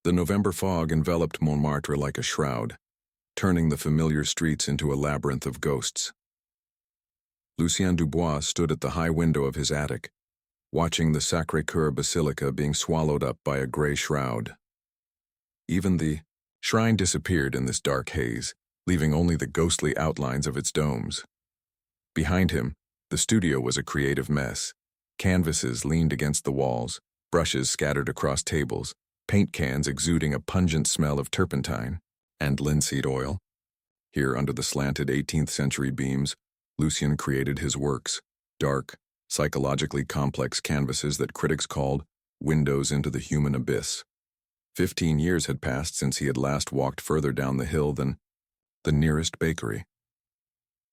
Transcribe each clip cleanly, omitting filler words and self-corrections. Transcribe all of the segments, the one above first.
The November fog enveloped Montmartre like a shroud, turning the familiar streets into a labyrinth of ghosts. Lucien Dubois stood at the high window of his attic, watching the Sacré-Cœur Basilica being swallowed up by a gray shroud. Even the shrine disappeared in this dark haze, leaving only the ghostly outlines of its domes. Behind him, the studio was a creative mess. Canvases leaned against the walls, brushes scattered across tables, paint cans exuding a pungent smell of turpentine and linseed oil. Here, under the slanted 18th-century beams, Lucien created his works, dark, psychologically complex canvases that critics called windows into the human abyss. 15 years had passed since he had last walked further down the hill than the nearest bakery.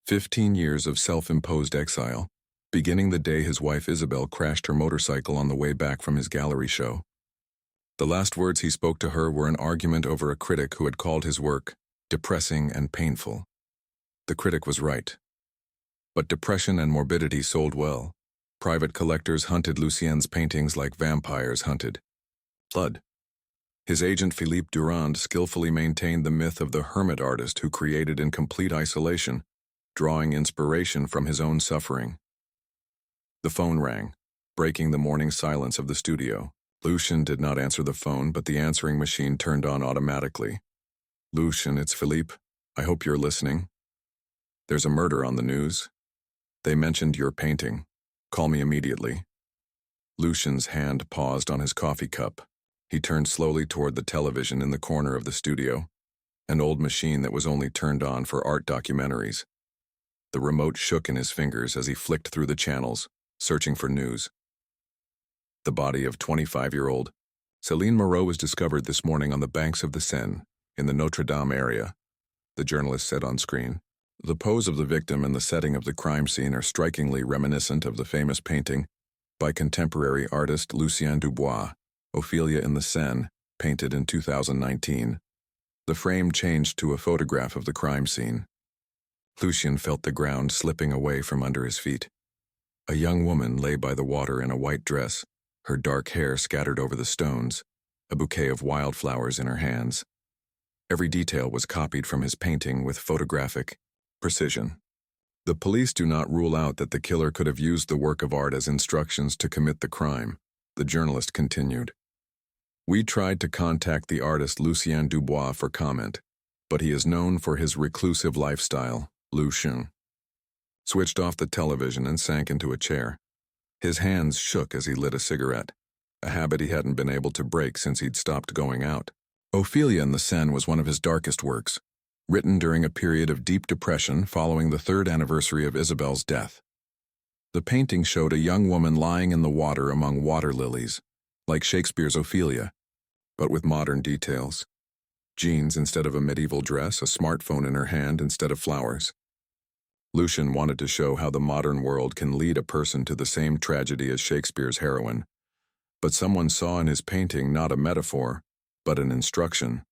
15 years of self-imposed exile, beginning the day his wife Isabelle crashed her motorcycle on the way back from his gallery show. The last words he spoke to her were an argument over a critic who had called his work depressing and painful. The critic was right. But depression and morbidity sold well. Private collectors hunted Lucien's paintings like vampires hunted blood. His agent Philippe Durand skillfully maintained the myth of the hermit artist who created in complete isolation, drawing inspiration from his own suffering. The phone rang, breaking the morning silence of the studio. Lucien did not answer the phone, but the answering machine turned on automatically. "Lucien, it's Philippe. I hope you're listening. There's a murder on the news. They mentioned your painting. Call me immediately." Lucien's hand paused on his coffee cup. He turned slowly toward the television in the corner of the studio, an old machine that was only turned on for art documentaries. The remote shook in his fingers as he flicked through the channels, searching for news. The body of 25-year-old Céline Moreau was discovered this morning on the banks of the Seine, in the Notre Dame area, the journalist said on screen. The pose of the victim and the setting of the crime scene are strikingly reminiscent of the famous painting by contemporary artist Lucien Dubois, Ophelia in the Seine, painted in 2019. The frame changed to a photograph of the crime scene. Lucien felt the ground slipping away from under his feet. A young woman lay by the water in a white dress, her dark hair scattered over the stones, a bouquet of wildflowers in her hands. Every detail was copied from his painting with photographic precision. The police do not rule out that the killer could have used the work of art as instructions to commit the crime, the journalist continued. We tried to contact the artist Lucien Dubois for comment, but he is known for his reclusive lifestyle. Lucien switched off the television and sank into a chair. His hands shook as he lit a cigarette, a habit he hadn't been able to break since he'd stopped going out. Ophelia in the Seine was one of his darkest works, written during a period of deep depression following the 3rd anniversary of Isabelle's death. The painting showed a young woman lying in the water among water lilies, like Shakespeare's Ophelia, but with modern details. Jeans instead of a medieval dress, a smartphone in her hand instead of flowers. Lucien wanted to show how the modern world can lead a person to the same tragedy as Shakespeare's heroine, but someone saw in his painting not a metaphor, but an instruction.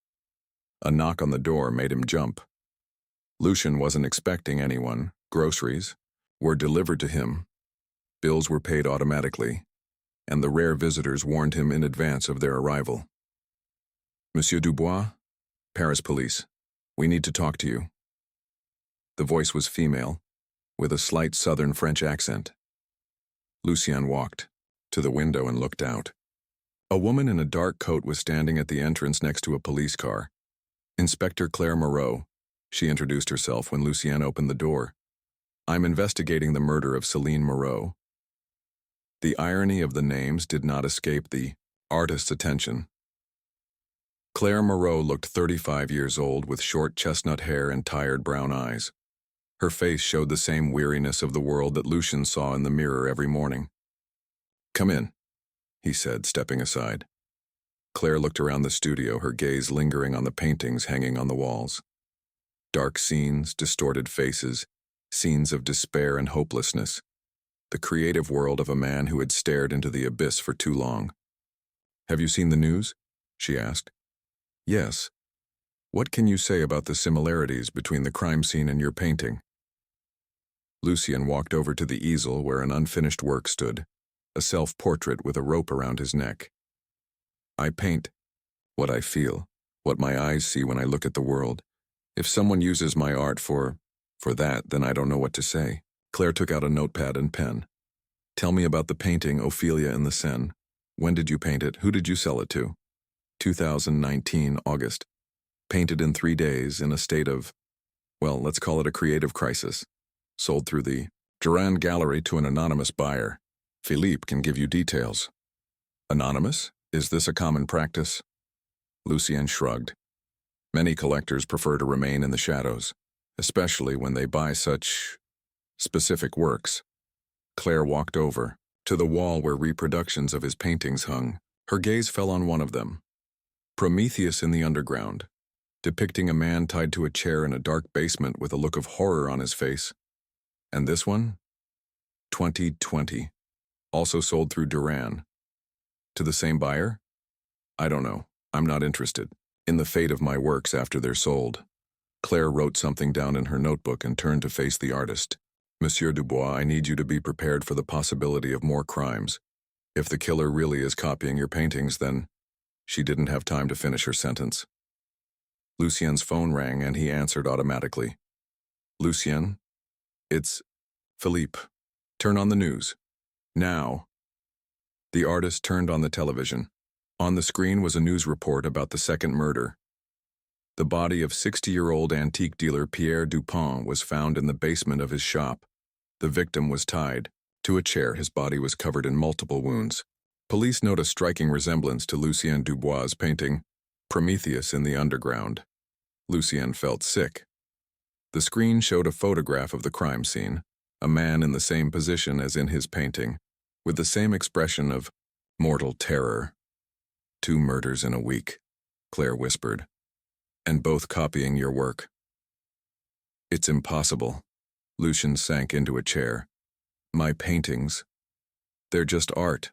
A knock on the door made him jump. Lucien wasn't expecting anyone. Groceries were delivered to him. Bills were paid automatically, and the rare visitors warned him in advance of their arrival. "Monsieur Dubois, Paris police. We need to talk to you." The voice was female, with a slight southern French accent. Lucien walked to the window and looked out. A woman in a dark coat was standing at the entrance next to a police car. "Inspector Claire Moreau," she introduced herself when Lucien opened the door. "I'm investigating the murder of Céline Moreau." The irony of the names did not escape the artist's attention. Claire Moreau looked 35 years old with short chestnut hair and tired brown eyes. Her face showed the same weariness of the world that Lucien saw in the mirror every morning. "Come in," he said, stepping aside. Claire looked around the studio, her gaze lingering on the paintings hanging on the walls. Dark scenes, distorted faces, scenes of despair and hopelessness. The creative world of a man who had stared into the abyss for too long. "Have you seen the news?" she asked. "Yes. What can you say about the similarities between the crime scene and your painting?" Lucien walked over to the easel where an unfinished work stood, a self-portrait with a rope around his neck. "I paint," What I feel, what my eyes see when I look at the world. If someone uses my art for that, then I don't know what to say. Claire took out a notepad and pen. Tell me about the painting Ophelia in the Seine. When did you paint it? Who did you sell it to? 2019, August. Painted in 3 days in a state of, well, let's call it a creative crisis. Sold through the Durand Gallery to an anonymous buyer. Philippe can give you details. Anonymous? Is this a common practice? Lucien shrugged. Many collectors prefer to remain in the shadows, especially when they buy such specific works. Claire walked over to the wall where reproductions of his paintings hung. Her gaze fell on one of them. Prometheus in the Underground, depicting a man tied to a chair in a dark basement with a look of horror on his face. And this one? 2020. Also sold through Durand. To the same buyer? I don't know. I'm not interested in the fate of my works after they're sold. Claire wrote something down in her notebook and turned to face the artist. Monsieur Dubois, I need you to be prepared for the possibility of more crimes. If the killer really is copying your paintings, then... She didn't have time to finish her sentence. Lucien's phone rang and he answered automatically. Lucien? It's Philippe. Turn on the news. Now. The artist turned on the television. On the screen was a news report about the second murder. The body of 60-year-old antique dealer Pierre Dupont was found in the basement of his shop. The victim was tied to a chair. His body was covered in multiple wounds. Police note a striking resemblance to Lucien Dubois' painting, Prometheus in the Underground. Lucien felt sick. The screen showed a photograph of the crime scene, a man in the same position as in his painting, with the same expression of mortal terror. 2 murders in a week, Claire whispered, and both copying your work. It's impossible. Lucien sank into a chair. My paintings, they're just art.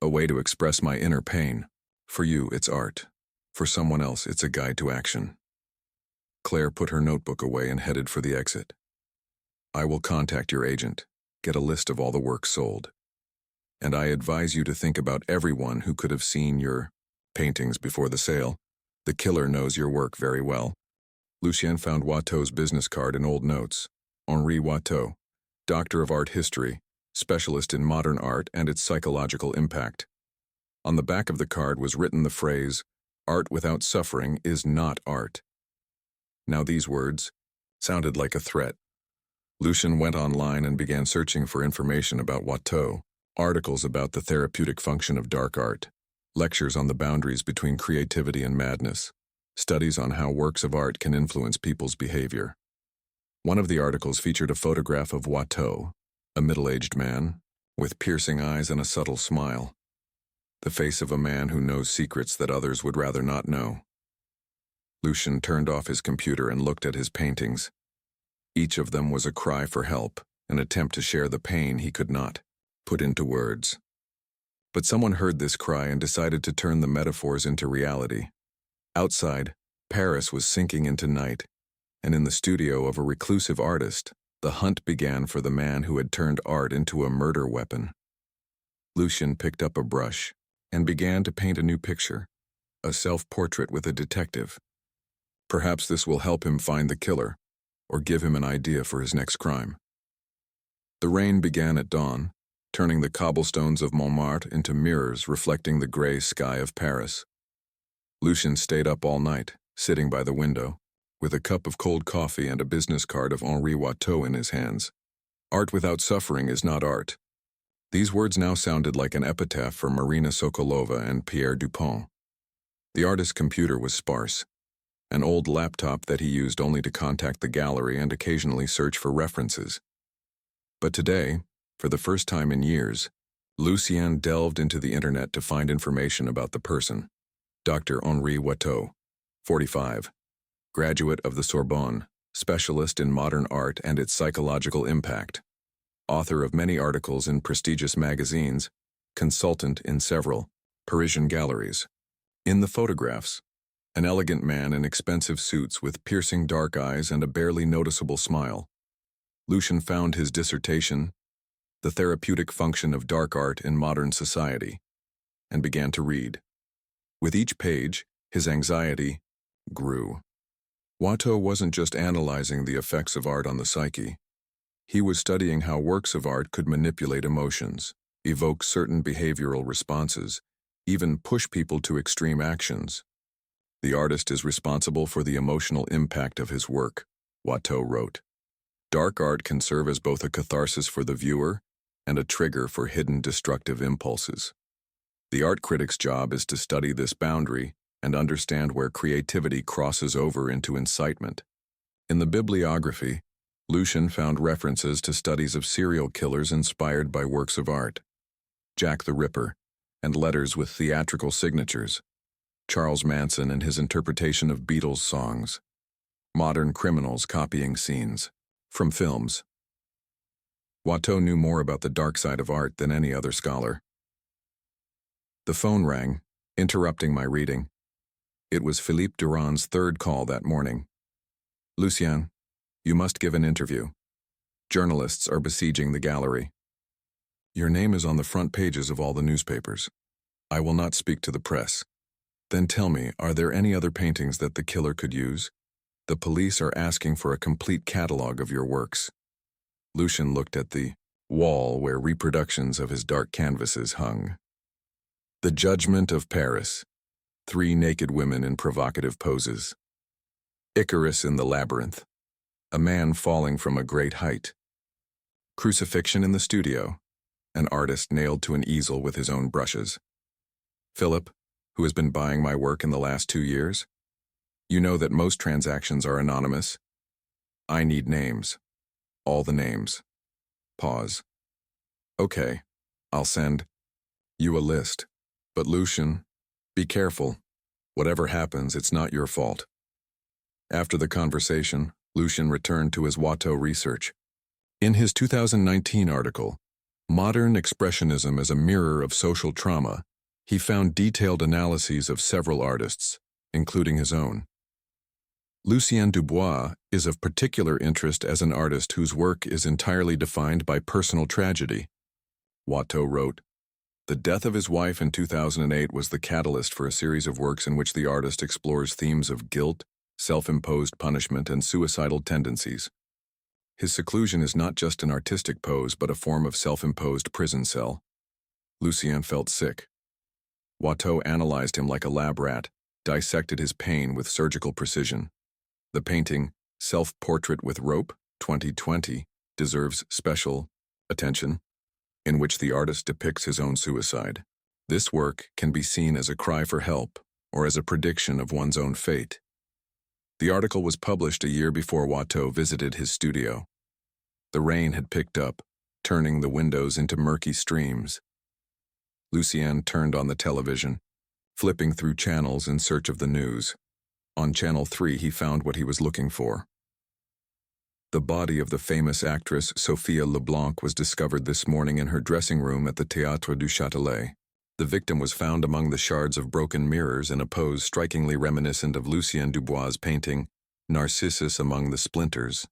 A way to express my inner pain. For you, it's art. For someone else, it's a guide to action. Claire put her notebook away and headed for the exit. I will contact your agent, get a list of all the work sold. And I advise you to think about everyone who could have seen your paintings before the sale. The killer knows your work very well. Lucien found Watteau's business card and old notes. Henri Watteau, Doctor of Art History, specialist in modern art and its psychological impact. On the back of the card was written the phrase, "Art without suffering is not art." Now these words sounded like a threat. Lucien went online and began searching for information about Watteau, articles about the therapeutic function of dark art, lectures on the boundaries between creativity and madness, studies on how works of art can influence people's behavior. One of the articles featured a photograph of Watteau, a middle-aged man, with piercing eyes and a subtle smile. The face of a man who knows secrets that others would rather not know. Lucien turned off his computer and looked at his paintings. Each of them was a cry for help, an attempt to share the pain he could not put into words. But someone heard this cry and decided to turn the metaphors into reality. Outside, Paris was sinking into night, and in the studio of a reclusive artist, the hunt began for the man who had turned art into a murder weapon. Lucien picked up a brush and began to paint a new picture, a self-portrait with a detective. Perhaps this will help him find the killer, or give him an idea for his next crime. The rain began at dawn, turning the cobblestones of Montmartre into mirrors reflecting the gray sky of Paris. Lucien stayed up all night, sitting by the window, with a cup of cold coffee and a business card of Henri Watteau in his hands. Art without suffering is not art. These words now sounded like an epitaph for Marina Sokolova and Pierre Dupont. The artist's computer was sparse, an old laptop that he used only to contact the gallery and occasionally search for references. But today, for the first time in years, Lucien delved into the internet to find information about the person. Dr. Henri Watteau, 45, graduate of the Sorbonne, specialist in modern art and its psychological impact, author of many articles in prestigious magazines, consultant in several Parisian galleries. In the photographs, an elegant man in expensive suits with piercing dark eyes and a barely noticeable smile. Lucien found his dissertation, The Therapeutic Function of Dark Art in Modern Society, and began to read. With each page, His anxiety grew. Watteau wasn't just analyzing the effects of art on the psyche. He was studying how works of art could manipulate emotions, evoke certain behavioral responses, even push people to extreme actions. The artist is responsible for the emotional impact of his work, Watteau wrote. Dark art can serve as both a catharsis for the viewer and a trigger for hidden destructive impulses. The art critic's job is to study this boundary and understand where creativity crosses over into incitement. In the bibliography, Lucien found references to studies of serial killers inspired by works of art. Jack the Ripper, and letters with theatrical signatures. Charles Manson and his interpretation of Beatles songs. Modern criminals copying scenes from films. Watteau knew more about the dark side of art than any other scholar. The phone rang, interrupting my reading. It was Philippe Durand's third call that morning. "Lucien, you must give an interview. Journalists are besieging the gallery. Your name is on the front pages of all the newspapers. I will not speak to the press. Then tell me, are there any other paintings that the killer could use? The police are asking for a complete catalog of your works." Lucien looked at the wall where reproductions of his dark canvases hung. The Judgment of Paris. 3 naked women in provocative poses. Icarus in the Labyrinth. A man falling from a great height. Crucifixion in the studio. An artist nailed to an easel with his own brushes. Philip, who has been buying my work in the last 2 years? You know that most transactions are anonymous. I need names. All the names. Pause. Okay, I'll send you a list. But Lucien, be careful. Whatever happens, it's not your fault. After the conversation, Lucien returned to his Watteau research. In his 2019 article, Modern Expressionism as a Mirror of Social Trauma, he found detailed analyses of several artists, including his own. Lucien Dubois is of particular interest as an artist whose work is entirely defined by personal tragedy. Watteau wrote, "The death of his wife in 2008 was the catalyst for a series of works in which the artist explores themes of guilt, self-imposed punishment, and suicidal tendencies. His seclusion is not just an artistic pose but a form of self-imposed prison cell." Lucien felt sick. Watteau analyzed him like a lab rat, dissected his pain with surgical precision. The painting, Self-Portrait with Rope, 2020, deserves special attention, in which the artist depicts his own suicide. This work can be seen as a cry for help or as a prediction of one's own fate. The article was published a year before Watteau visited his studio. The rain had picked up, turning the windows into murky streams. Lucien turned on the television, flipping through channels in search of the news. On Channel 3, he found what he was looking for. The body of the famous actress Sophia Leblanc was discovered this morning in her dressing room at the Théâtre du Châtelet. The victim was found among the shards of broken mirrors in a pose strikingly reminiscent of Lucien Dubois' painting, Narcissa Among the Splinters.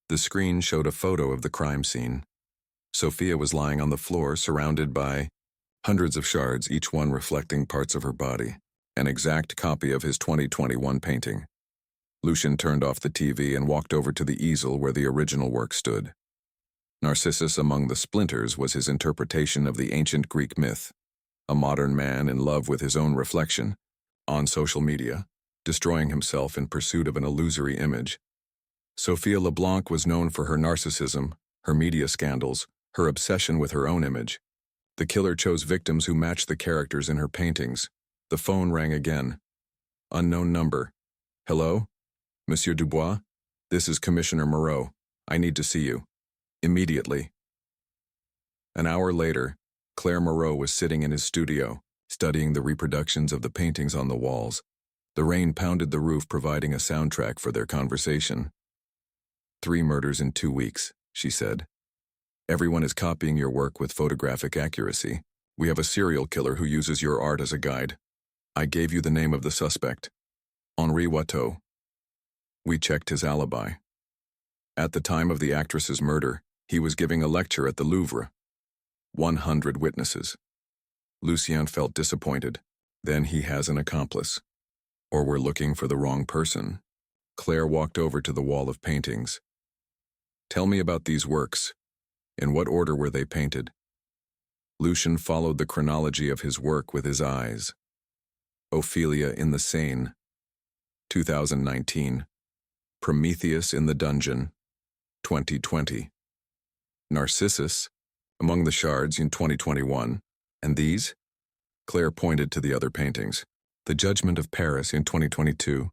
The screen showed a photo of the crime scene. Sophia was lying on the floor surrounded by hundreds of shards, each one reflecting parts of her body, an exact copy of his 2021 painting. Lucien turned off the TV and walked over to the easel where the original work stood. Narcissus Among the Splinters was his interpretation of the ancient Greek myth, a modern man in love with his own reflection, on social media, destroying himself in pursuit of an illusory image. Sophia Leblanc was known for her narcissism, her media scandals, her obsession with her own image. The killer chose victims who matched the characters in her paintings. The phone rang again. Unknown number. "Hello? Monsieur Dubois? This is Commissioner Moreau. I need to see you. Immediately." An hour later, Claire Moreau was sitting in his studio, studying the reproductions of the paintings on the walls. The rain pounded the roof, providing a soundtrack for their conversation. "3 murders in 2 weeks, she said. "Everyone is copying your work with photographic accuracy. We have a serial killer who uses your art as a guide. I gave you the name of the suspect, Henri Watteau. We checked his alibi. At the time of the actress's murder, he was giving a lecture at the Louvre. 100 witnesses." Lucien felt disappointed. Then he has an accomplice. Or we're looking for the wrong person. Claire walked over to the wall of paintings. Tell me about these works. In what order were they painted? Lucien followed the chronology of his work with his eyes. Ophelia in the Seine, 2019. Prometheus in the Dungeon, 2020. Narcissus, Among the Shards in 2021. And these? Claire pointed to the other paintings. The Judgment of Paris in 2022.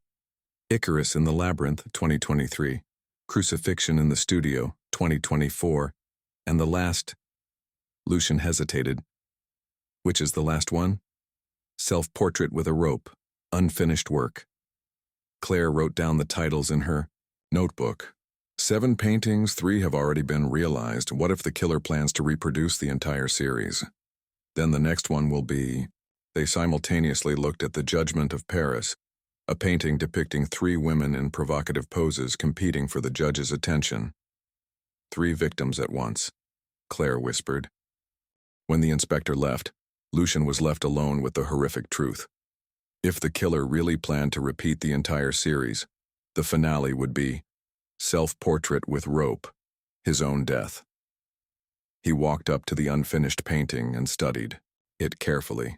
Icarus in the Labyrinth, 2023. Crucifixion in the Studio, 2024. And the last... Lucien hesitated. Which is the last one? Self-Portrait with a Rope, unfinished work. Claire wrote down the titles in her notebook. 7 paintings, 3 have already been realized. What if the killer plans to reproduce the entire series? Then the next one will be... They simultaneously looked at The Judgment of Paris, a painting depicting 3 women in provocative poses competing for the judge's attention. 3 victims at once, Claire whispered. When the inspector left, Lucien was left alone with the horrific truth. If the killer really planned to repeat the entire series, the finale would be Self-Portrait with Rope, his own death. He walked up to the unfinished painting and studied it carefully.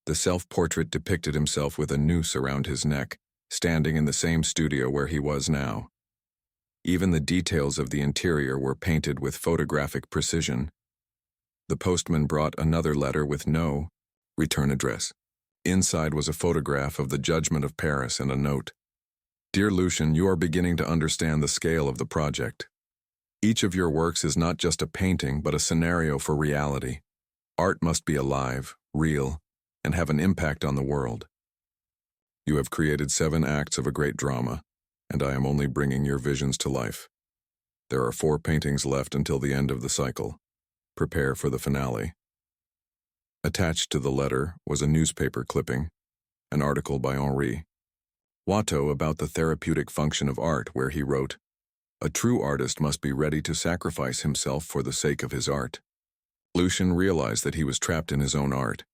The self-portrait depicted himself with a noose around his neck, standing in the same studio where he was now. Even the details of the interior were painted with photographic precision. The postman brought another letter with no return address. Inside was a photograph of the Judgment of Paris and a note. Dear Lucien, you are beginning to understand the scale of the project. Each of your works is not just a painting, but a scenario for reality. Art must be alive, real, and have an impact on the world. You have created 7 acts of a great drama, and I am only bringing your visions to life. There are 4 paintings left until the end of the cycle. Prepare for the finale. Attached to the letter was a newspaper clipping, an article by Henri Watteau about the therapeutic function of art, where he wrote, "A true artist must be ready to sacrifice himself for the sake of his art." Lucien realized that he was trapped in his own art.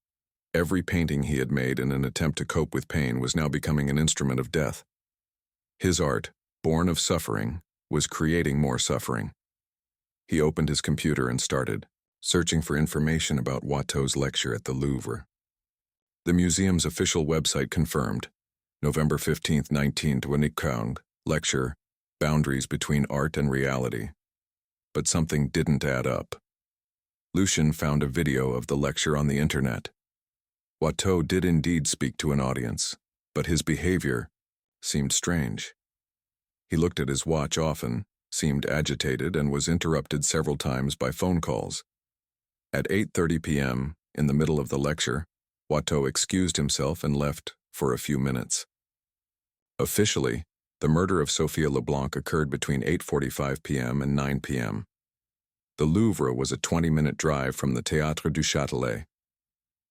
Every painting he had made in an attempt to cope with pain was now becoming an instrument of death. His art, born of suffering, was creating more suffering. He opened his computer and started searching for information about Watteau's lecture at the Louvre. The museum's official website confirmed, November 15, 1925, lecture, Boundaries Between Art and Reality. But something didn't add up. Lucien found a video of the lecture on the internet. Watteau did indeed speak to an audience, but his behavior seemed strange. He looked at his watch often, seemed agitated, and was interrupted several times by phone calls. At 8:30 p.m., in the middle of the lecture, Watteau excused himself and left for a few minutes. Officially, the murder of Sophia Leblanc occurred between 8:45 p.m. and 9 p.m. The Louvre was a 20-minute drive from the Théâtre du Châtelet.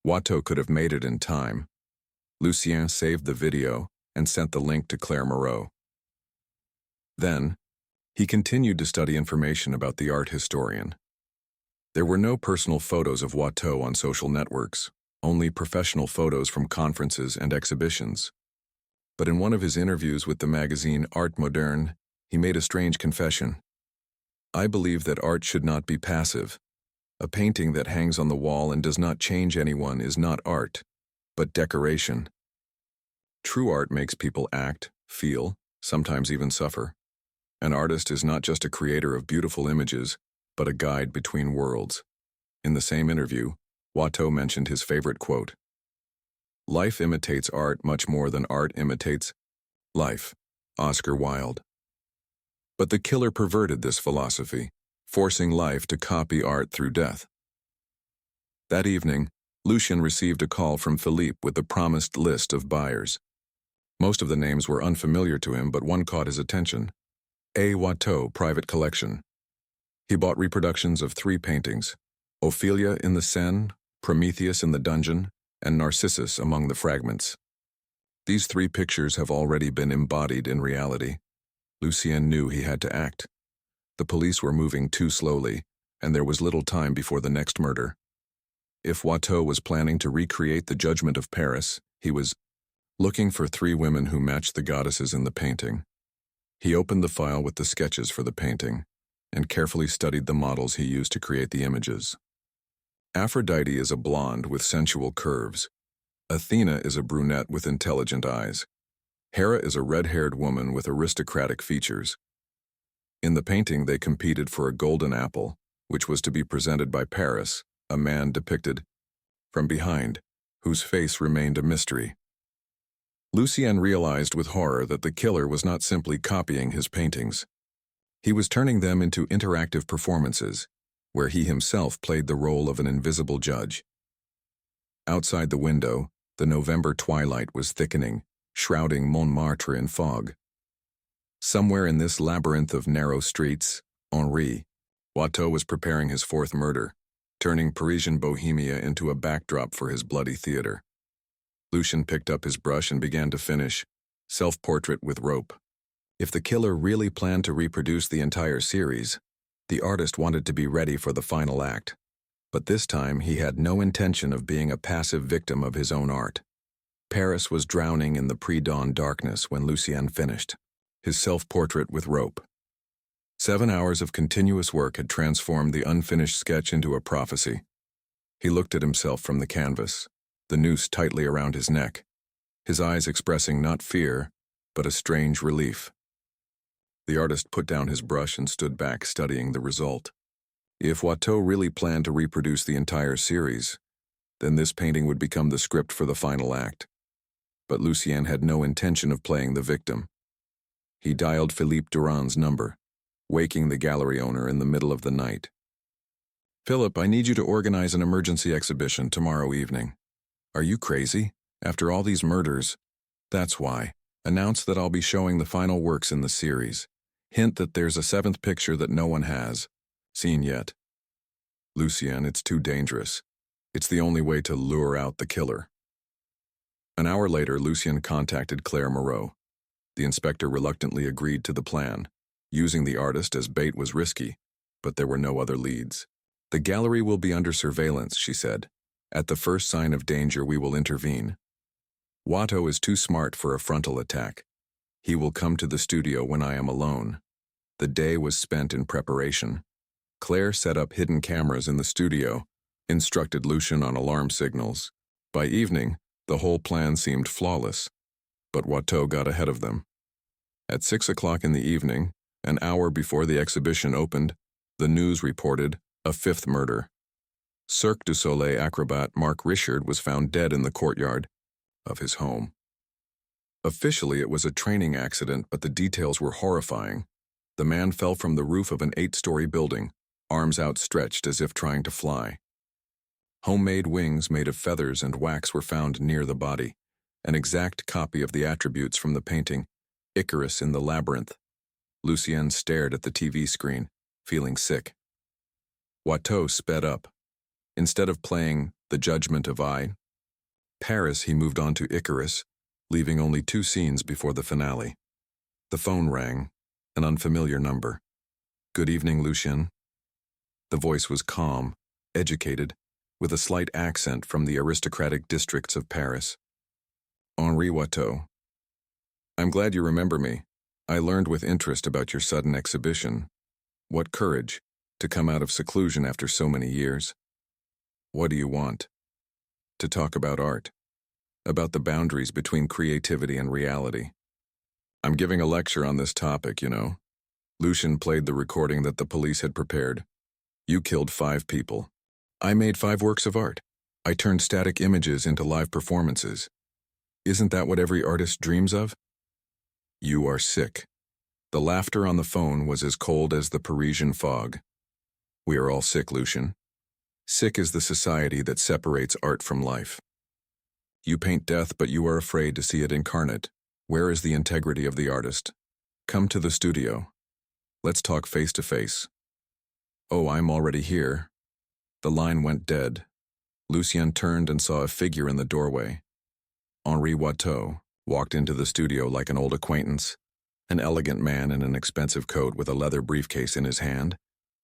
Watteau could have made it in time. Lucien saved the video and sent the link to Claire Moreau. Then, he continued to study information about the art historian. There were no personal photos of Watteau on social networks, only professional photos from conferences and exhibitions. But in one of his interviews with the magazine Art Moderne, he made a strange confession. "I believe that art should not be passive. A painting that hangs on the wall and does not change anyone is not art, but decoration. True art makes people act, feel, sometimes even suffer. An artist is not just a creator of beautiful images, but a guide between worlds." In the same interview, Watteau mentioned his favorite quote, "Life imitates art much more than art imitates life." Oscar Wilde. But the killer perverted this philosophy, forcing life to copy art through death. That evening, Lucien received a call from Philippe with the promised list of buyers. Most of the names were unfamiliar to him, but one caught his attention. A. Watteau Private Collection. He bought reproductions of 3 paintings, Ophelia in the Seine, Prometheus in the Dungeon, and Narcissus among the Fragments. These 3 pictures have already been embodied in reality. Lucien knew he had to act. The police were moving too slowly, and there was little time before the next murder. If Watteau was planning to recreate the Judgment of Paris, he was looking for 3 women who matched the goddesses in the painting. He opened the file with the sketches for the painting and carefully studied the models he used to create the images. Aphrodite is a blonde with sensual curves. Athena is a brunette with intelligent eyes. Hera is a red-haired woman with aristocratic features. In the painting, they competed for a golden apple, which was to be presented by Paris, a man depicted from behind, whose face remained a mystery. Lucien realized with horror that the killer was not simply copying his paintings. He was turning them into interactive performances, where he himself played the role of an invisible judge. Outside the window, the November twilight was thickening, shrouding Montmartre in fog. Somewhere in this labyrinth of narrow streets, Henri Watteau was preparing his 4th murder, turning Parisian bohemia into a backdrop for his bloody theater. Lucien picked up his brush and began to finish, self-portrait with rope. If the killer really planned to reproduce the entire series, the artist wanted to be ready for the final act. But this time he had no intention of being a passive victim of his own art. Paris was drowning in the pre-dawn darkness when Lucien finished his self-portrait with rope. 7 hours of continuous work had transformed the unfinished sketch into a prophecy. He looked at himself from the canvas, the noose tightly around his neck, his eyes expressing not fear, but a strange relief. The artist put down his brush and stood back, studying the result. If Watteau really planned to reproduce the entire series, then this painting would become the script for the final act. But Lucien had no intention of playing the victim. He dialed Philippe Durand's number, waking the gallery owner in the middle of the night. "Philip, I need you to organize an emergency exhibition tomorrow evening." "Are you crazy? After all these murders?" "That's why. Announce that I'll be showing the final works in the series. Hint that there's a 7th picture that no one has seen yet." "Lucien, it's too dangerous. It's the only way to lure out the killer." An hour later, Lucien contacted Claire Moreau. The inspector reluctantly agreed to the plan. Using the artist as bait was risky, but there were no other leads. "The gallery will be under surveillance," she said. "At the first sign of danger, we will intervene. Watteau is too smart for a frontal attack. He will come to the studio when I am alone." The day was spent in preparation. Claire set up hidden cameras in the studio, instructed Lucien on alarm signals. By evening, the whole plan seemed flawless, but Watteau got ahead of them. At 6 o'clock in the evening, an hour before the exhibition opened, the news reported a 5th murder. Cirque du Soleil acrobat Marc Richard was found dead in the courtyard of his home. Officially, it was a training accident, but the details were horrifying. The man fell from the roof of an 8-story building, arms outstretched as if trying to fly. Homemade wings made of feathers and wax were found near the body, an exact copy of the attributes from the painting, Icarus in the Labyrinth. Lucien stared at the TV screen, feeling sick. Watteau sped up. Instead of playing The Judgment of Paris, he moved on to Icarus, leaving only 2 scenes before the finale. The phone rang, an unfamiliar number. "Good evening, Lucien." The voice was calm, educated, with a slight accent from the aristocratic districts of Paris. "Henri Watteau. I'm glad you remember me. I learned with interest about your sudden exhibition. What courage, to come out of seclusion after so many years. What do you want?" "To talk about art. About the boundaries between creativity and reality. I'm giving a lecture on this topic, you know." Lucien played the recording that the police had prepared. "You killed 5 people. I made 5 works of art. I turned static images into live performances. Isn't that what every artist dreams of?" "You are sick." The laughter on the phone was as cold as the Parisian fog. "We are all sick, Lucien. Sick is the society that separates art from life. You paint death, but you are afraid to see it incarnate. Where is the integrity of the artist? Come to the studio. Let's talk face to face." "Oh, I'm already here." The line went dead. Lucien turned and saw a figure in the doorway. Henri Watteau walked into the studio like an old acquaintance, an elegant man in an expensive coat with a leather briefcase in his hand,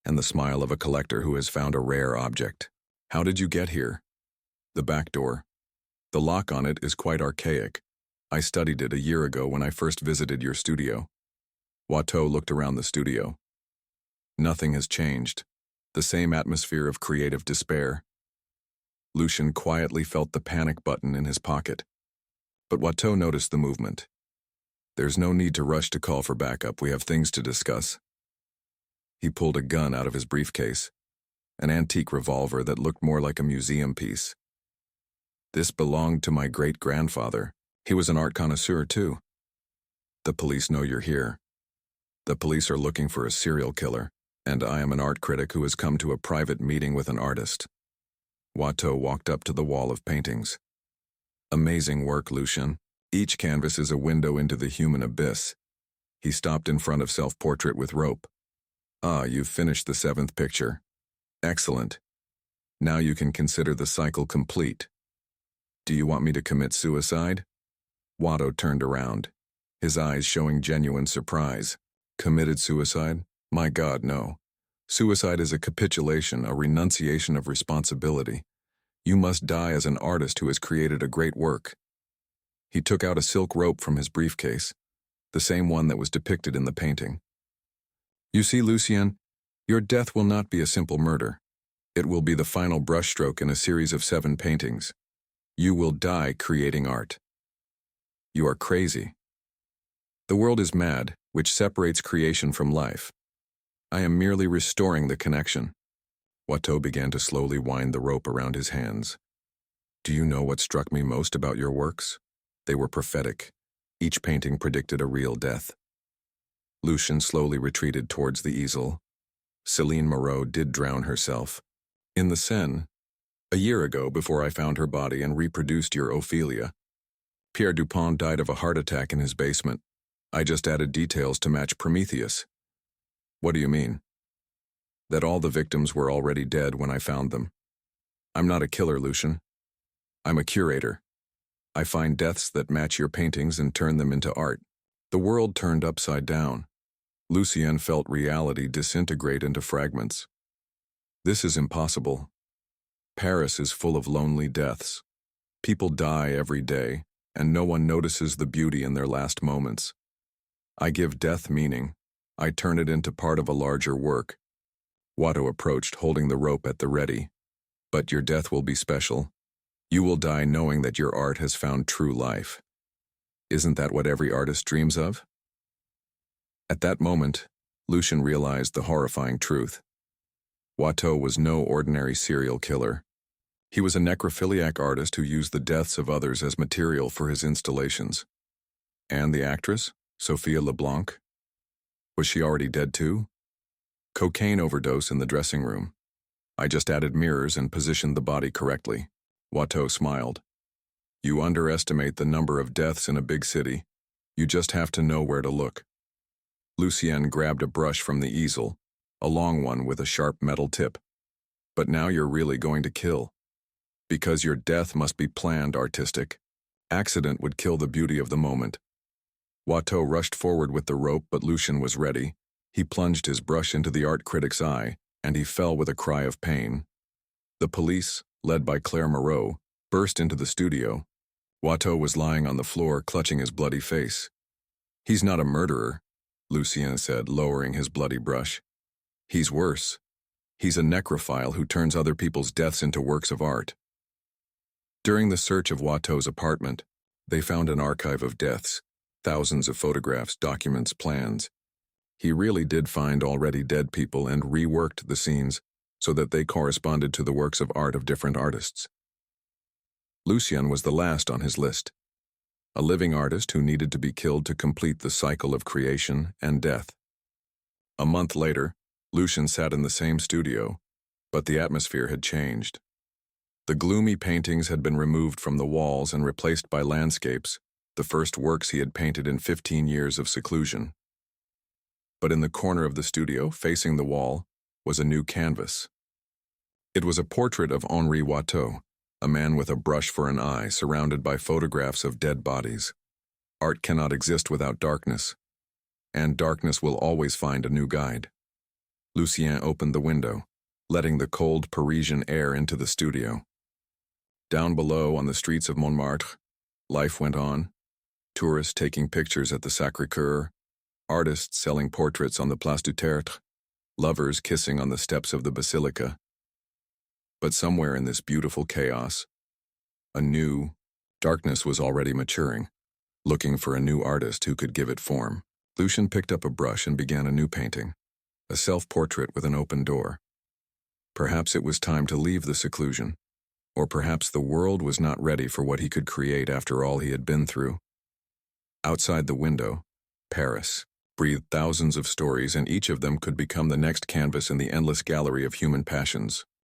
and the smile of a collector who has found a rare object. "How did you get here?" The back door. The lock on it is quite archaic. I studied it a year ago when I first visited your studio. Watteau looked around the studio. Nothing has changed. The same atmosphere of creative despair. Lucien quietly felt the panic button in his pocket. But Watteau noticed the movement. There's no need to rush to call for backup. We have things to discuss. He pulled a gun out of his briefcase, an antique revolver that looked more like a museum piece. This belonged to my great-grandfather. He was an art connoisseur, too. The police know you're here. The police are looking for a serial killer, and I am an art critic who has come to a private meeting with an artist. Watteau walked up to the wall of paintings. Amazing work, Lucien. Each canvas is a window into the human abyss. He stopped in front of self-portrait with rope. Ah, you've finished the 7th picture. Excellent. Now you can consider the cycle complete. Do you want me to commit suicide? Watteau turned around, his eyes showing genuine surprise. Committed suicide? My God, no. Suicide is a capitulation, a renunciation of responsibility. You must die as an artist who has created a great work. He took out a silk rope from his briefcase, the same one that was depicted in the painting. You see, Lucien, your death will not be a simple murder. It will be the final brushstroke in a series of 7 paintings. You will die creating art. You are crazy. The world is mad, which separates creation from life. I am merely restoring the connection. Watteau began to slowly wind the rope around his hands. Do you know what struck me most about your works? They were prophetic. Each painting predicted a real death. Lucien slowly retreated towards the easel. Céline Moreau did drown herself. In the Seine, a year ago before I found her body and reproduced your Ophelia. Pierre Dupont died of a heart attack in his basement. I just added details to match Prometheus. What do you mean? That all the victims were already dead when I found them. I'm not a killer, Lucien. I'm a curator. I find deaths that match your paintings and turn them into art. The world turned upside down. Lucien felt reality disintegrate into fragments. This is impossible. Paris is full of lonely deaths. People die every day, and no one notices the beauty in their last moments. I give death meaning. I turn it into part of a larger work. Watteau approached, holding the rope at the ready. But your death will be special. You will die knowing that your art has found true life. Isn't that what every artist dreams of? At that moment, Lucien realized the horrifying truth. Watteau was no ordinary serial killer. He was a necrophiliac artist who used the deaths of others as material for his installations. And the actress, Sophia Leblanc? Was she already dead too? Cocaine overdose in the dressing room. I just added mirrors and positioned the body correctly. Watteau smiled. You underestimate the number of deaths in a big city. You just have to know where to look. Lucien grabbed a brush from the easel, a long one with a sharp metal tip. But now you're really going to kill. Because your death must be planned, artistic. Accident would kill the beauty of the moment. Watteau rushed forward with the rope, but Lucien was ready. He plunged his brush into the art critic's eye, and he fell with a cry of pain. The police, led by Claire Moreau, burst into the studio. Watteau was lying on the floor, clutching his bloody face. He's not a murderer, Lucien said, lowering his bloody brush. He's worse. He's a necrophile who turns other people's deaths into works of art. During the search of Watteau's apartment, they found an archive of deaths, thousands of photographs, documents, plans. He really did find already dead people and reworked the scenes so that they corresponded to the works of art of different artists. Lucien was the last on his list, a living artist who needed to be killed to complete the cycle of creation and death. A month later, Lucien sat in the same studio, but the atmosphere had changed. The gloomy paintings had been removed from the walls and replaced by landscapes, the first works he had painted in 15 years of seclusion. But in the corner of the studio, facing the wall, was a new canvas. It was a portrait of Henri Watteau, a man with a brush for an eye, surrounded by photographs of dead bodies. Art cannot exist without darkness, and darkness will always find a new guide. Lucien opened the window, letting the cold Parisian air into the studio. Down below, on the streets of Montmartre, life went on. Tourists taking pictures at the Sacré-Cœur, artists selling portraits on the Place du Tertre, lovers kissing on the steps of the Basilica. But somewhere in this beautiful chaos, a new darkness was already maturing, looking for a new artist who could give it form. Lucien picked up a brush and began a new painting, a self-portrait with an open door. Perhaps it was time to leave the seclusion, or perhaps the world was not ready for what he could create after all he had been through. Outside the window, Paris breathed thousands of stories, and each of them could become the next canvas in the endless gallery of human passions.